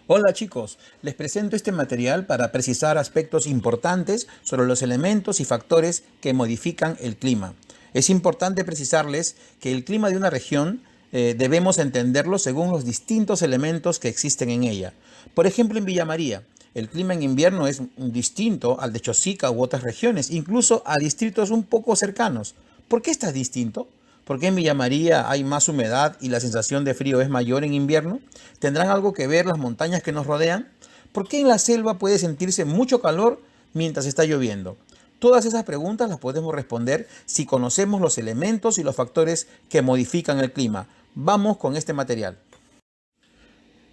Hola chicos, les presento este material para precisar aspectos importantes sobre los elementos y factores que modifican el clima. Es importante precisarles que el clima de una región debemos entenderlo según los distintos elementos que existen en ella. Por ejemplo, en Villa María, el clima en invierno es distinto al de Chosica u otras regiones, incluso a distritos un poco cercanos. ¿Por qué está distinto? ¿Por qué en Villa María hay más humedad y la sensación de frío es mayor en invierno? ¿Tendrán algo que ver las montañas que nos rodean? ¿Por qué en la selva puede sentirse mucho calor mientras está lloviendo? Todas esas preguntas las podemos responder si conocemos los elementos y los factores que modifican el clima. Vamos con este material.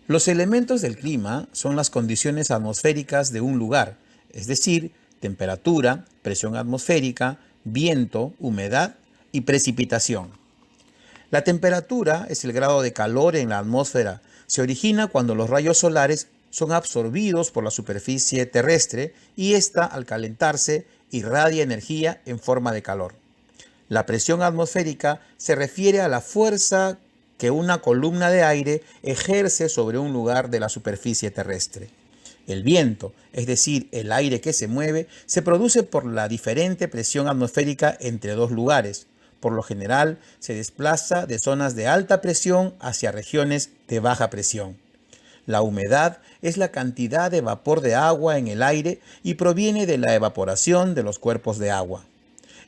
Los elementos del clima son las condiciones atmosféricas de un lugar, es decir, temperatura, presión atmosférica, viento, humedad y precipitación. La temperatura es el grado de calor en la atmósfera. Se origina cuando los rayos solares son absorbidos por la superficie terrestre y ésta, al calentarse, irradia energía en forma de calor. La presión atmosférica se refiere a la fuerza que una columna de aire ejerce sobre un lugar de la superficie terrestre. El viento, es decir, el aire que se mueve, se produce por la diferente presión atmosférica entre dos lugares. Por lo general, se desplaza de zonas de alta presión hacia regiones de baja presión. La humedad es la cantidad de vapor de agua en el aire y proviene de la evaporación de los cuerpos de agua.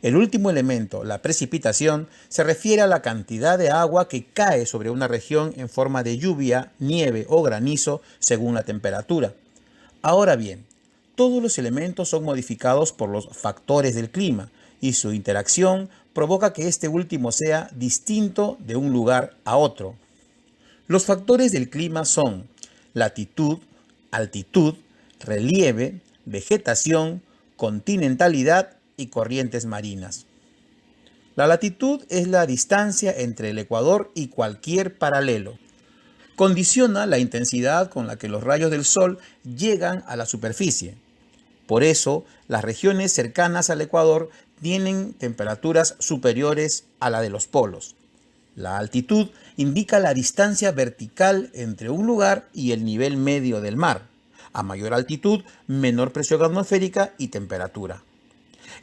El último elemento, la precipitación, se refiere a la cantidad de agua que cae sobre una región en forma de lluvia, nieve o granizo según la temperatura. Ahora bien, todos los elementos son modificados por los factores del clima y su interacción provoca que este último sea distinto de un lugar a otro. Los factores del clima son latitud, altitud, relieve, vegetación, continentalidad y corrientes marinas. La latitud es la distancia entre el ecuador y cualquier paralelo. Condiciona la intensidad con la que los rayos del sol llegan a la superficie. Por eso, las regiones cercanas al ecuador tienen temperaturas superiores a la de los polos. La altitud indica la distancia vertical entre un lugar y el nivel medio del mar. A mayor altitud, menor presión atmosférica y temperatura.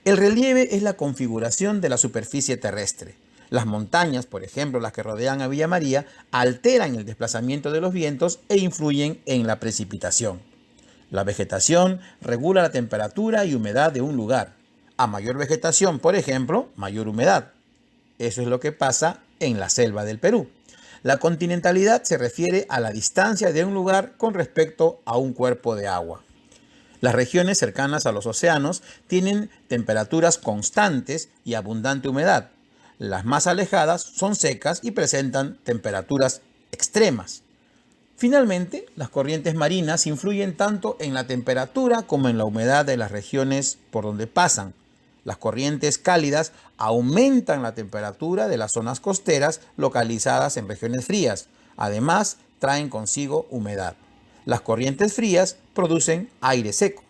El relieve es la configuración de la superficie terrestre. Las montañas, por ejemplo, las que rodean a Villa María, alteran el desplazamiento de los vientos e influyen en la precipitación. La vegetación regula la temperatura y humedad de un lugar. A mayor vegetación, por ejemplo, mayor humedad. Eso es lo que pasa en la selva del Perú. La continentalidad se refiere a la distancia de un lugar con respecto a un cuerpo de agua. Las regiones cercanas a los océanos tienen temperaturas constantes y abundante humedad. Las más alejadas son secas y presentan temperaturas extremas. Finalmente, las corrientes marinas influyen tanto en la temperatura como en la humedad de las regiones por donde pasan. Las corrientes cálidas aumentan la temperatura de las zonas costeras localizadas en regiones frías. Además, traen consigo humedad. Las corrientes frías producen aire seco.